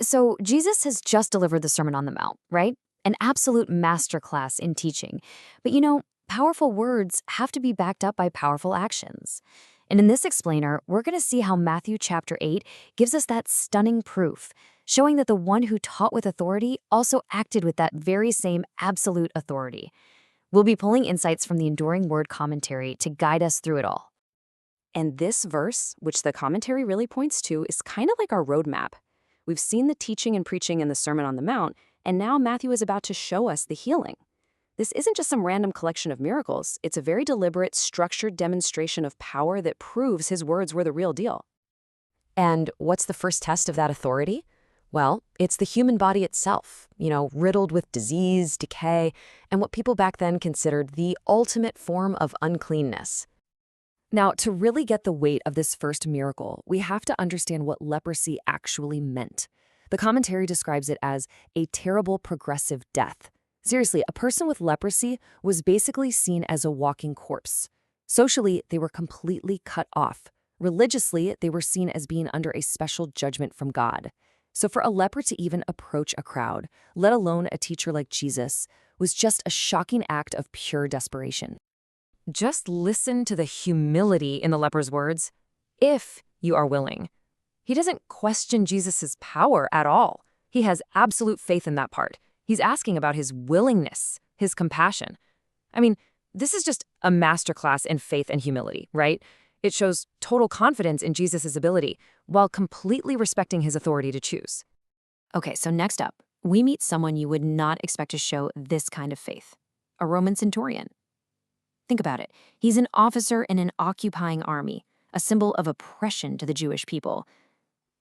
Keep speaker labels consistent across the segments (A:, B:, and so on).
A: So, Jesus has just delivered the Sermon on the Mount, right? An absolute masterclass in teaching. But powerful words have to be backed up by powerful actions. And in this explainer, we're going to see how Matthew chapter 8 gives us that stunning proof, showing that the one who taught with authority also acted with that very same absolute authority. We'll be pulling insights from the Enduring Word commentary to guide us through it all.
B: And this verse, which the commentary really points to, is kind of like our roadmap. We've seen the teaching and preaching in the Sermon on the Mount, and now Matthew is about to show us the healing. This isn't just some random collection of miracles. It's a very deliberate, structured demonstration of power that proves his words were the real deal. And what's the first test of that authority? Well, it's the human body itself, riddled with disease, decay, and what people back then considered the ultimate form of uncleanness. Now, to really get the weight of this first miracle, we have to understand what leprosy actually meant. The commentary describes it as a terrible progressive death. Seriously, a person with leprosy was basically seen as a walking corpse. Socially, they were completely cut off. Religiously, they were seen as being under a special judgment from God. So for a leper to even approach a crowd, let alone a teacher like Jesus, was just a shocking act of pure desperation. Just listen to the humility in the leper's words, if you are willing. He doesn't question Jesus' power at all. He has absolute faith in that part. He's asking about his willingness, his compassion. I mean, this is just a masterclass in faith and humility, right? It shows total confidence in Jesus' ability while completely respecting his authority to choose. Okay, so next up, we meet someone you would not expect to show this kind of faith, a Roman centurion. Think about it. He's an officer in an occupying army, a symbol of oppression to the Jewish people.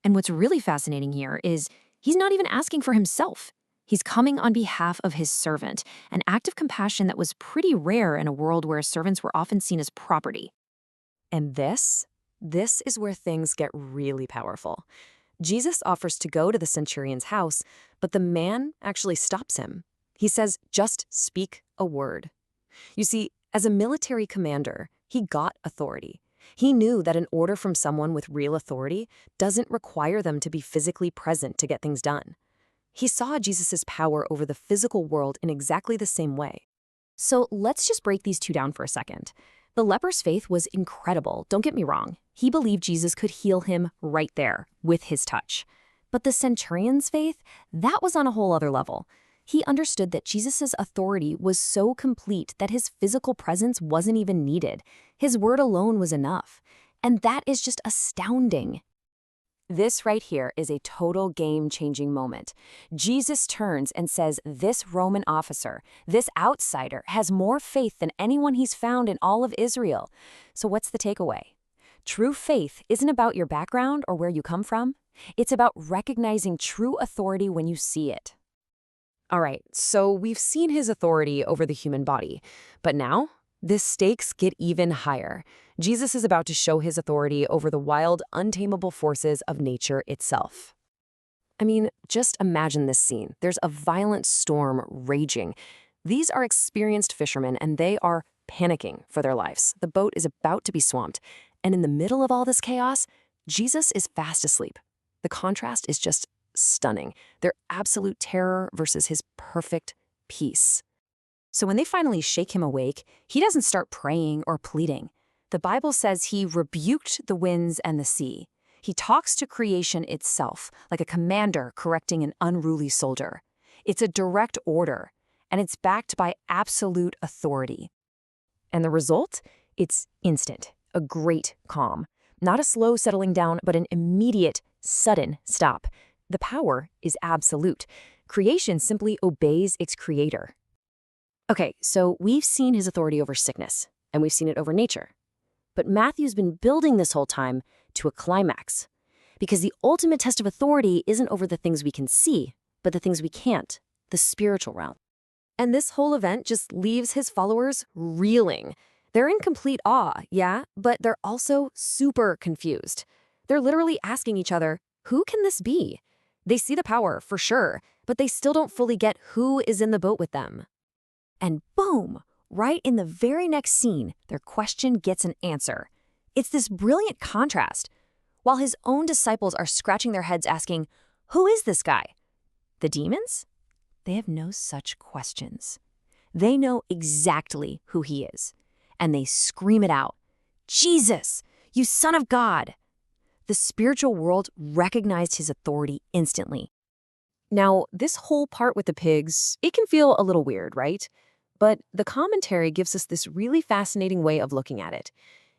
B: And what's really fascinating here is he's not even asking for himself. He's coming on behalf of his servant, an act of compassion that was pretty rare in a world where servants were often seen as property. And this is where things get really powerful. Jesus offers to go to the centurion's house, but the man actually stops him. He says, just speak a word. You see, as a military commander, he got authority. He knew that an order from someone with real authority doesn't require them to be physically present to get things done. He saw Jesus' power over the physical world in exactly the same way. So let's just break these two down for a second. The leper's faith was incredible, don't get me wrong. He believed Jesus could heal him right there, with his touch. But the centurion's faith, that was on a whole other level. He understood that Jesus' authority was so complete that his physical presence wasn't even needed. His word alone was enough. And that is just astounding. This right here is a total game-changing moment. Jesus turns and says this Roman officer, this outsider, has more faith than anyone he's found in all of Israel. So what's the takeaway? True faith isn't about your background or where you come from. It's about recognizing true authority when you see it. All right, so we've seen his authority over the human body, but now the stakes get even higher. Jesus is about to show his authority over the wild, untamable forces of nature itself. I mean, just imagine this scene. There's a violent storm raging. These are experienced fishermen, and they are panicking for their lives. The boat is about to be swamped, and in the middle of all this chaos, Jesus is fast asleep. The contrast is just stunning. Their absolute terror versus his perfect peace. So when they finally shake him awake, he doesn't start praying or pleading. The Bible says he rebuked the winds and the sea. He talks to creation itself, like a commander correcting an unruly soldier. It's a direct order, and it's backed by absolute authority. And the result? It's instant, a great calm. Not a slow settling down, but an immediate, sudden stop. The power is absolute. Creation simply obeys its creator. Okay, so we've seen his authority over sickness, and we've seen it over nature. But Matthew's been building this whole time to a climax. Because the ultimate test of authority isn't over the things we can see, but the things we can't, the spiritual realm. And this whole event just leaves his followers reeling. They're in complete awe, yeah, but they're also super confused. They're literally asking each other, who can this be? They see the power, for sure, but they still don't fully get who is in the boat with them. And boom, right in the very next scene, their question gets an answer. It's this brilliant contrast. While his own disciples are scratching their heads asking, Who is this guy? The demons? They have no such questions. They know exactly who he is. And they scream it out. Jesus, you son of God! The spiritual world recognized his authority instantly. Now, this whole part with the pigs, it can feel a little weird, right? But the commentary gives us this really fascinating way of looking at it.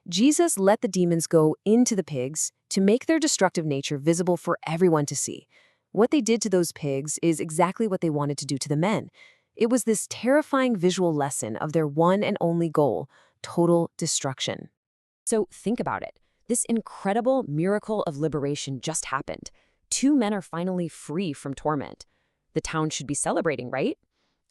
B: Jesus let the demons go into the pigs to make their destructive nature visible for everyone to see. What they did to those pigs is exactly what they wanted to do to the men. It was this terrifying visual lesson of their one and only goal, total destruction. So think about it. This incredible miracle of liberation just happened. 2 men are finally free from torment. The town should be celebrating, right?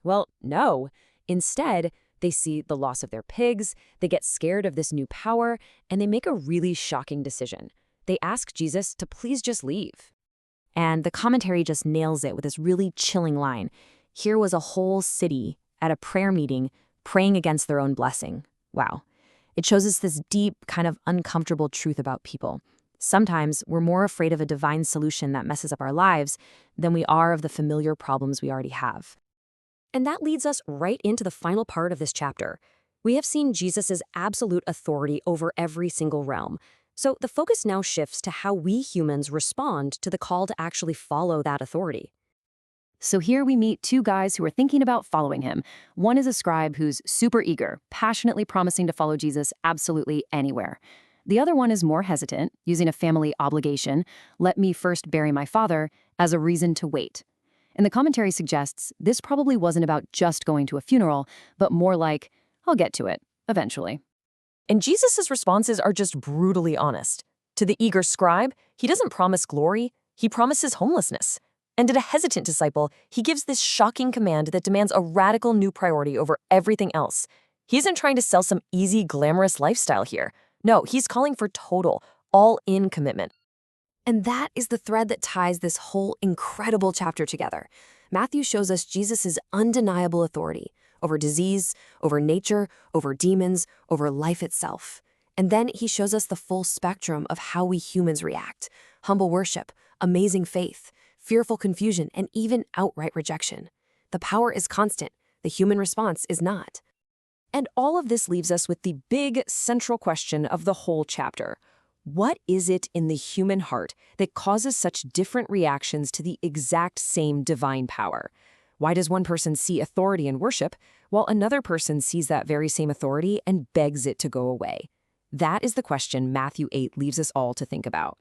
B: Well, no. Instead, they see the loss of their pigs, they get scared of this new power, and they make a really shocking decision. They ask Jesus to please just leave. And the commentary just nails it with this really chilling line. Here was a whole city at a prayer meeting praying against their own blessing. Wow. It shows us this deep, kind of uncomfortable truth about people. Sometimes we're more afraid of a divine solution that messes up our lives than we are of the familiar problems we already have. And that leads us right into the final part of this chapter. We have seen Jesus' absolute authority over every single realm. So the focus now shifts to how we humans respond to the call to actually follow that authority. So here we meet 2 guys who are thinking about following him. One is a scribe who's super eager, passionately promising to follow Jesus absolutely anywhere. The other one is more hesitant, using a family obligation, let me first bury my father, as a reason to wait. And the commentary suggests this probably wasn't about just going to a funeral, but more like, I'll get to it, eventually. And Jesus' responses are just brutally honest. To the eager scribe, he doesn't promise glory, he promises homelessness. And to the hesitant disciple, he gives this shocking command that demands a radical new priority over everything else. He isn't trying to sell some easy, glamorous lifestyle here. No, he's calling for total, all-in commitment. And that is the thread that ties this whole incredible chapter together. Matthew shows us Jesus' undeniable authority over disease, over nature, over demons, over life itself. And then he shows us the full spectrum of how we humans react: humble worship, amazing faith, fearful confusion, and even outright rejection. The power is constant. The human response is not. And all of this leaves us with the big central question of the whole chapter. What is it in the human heart that causes such different reactions to the exact same divine power? Why does one person see authority in worship, while another person sees that very same authority and begs it to go away? That is the question Matthew 8 leaves us all to think about.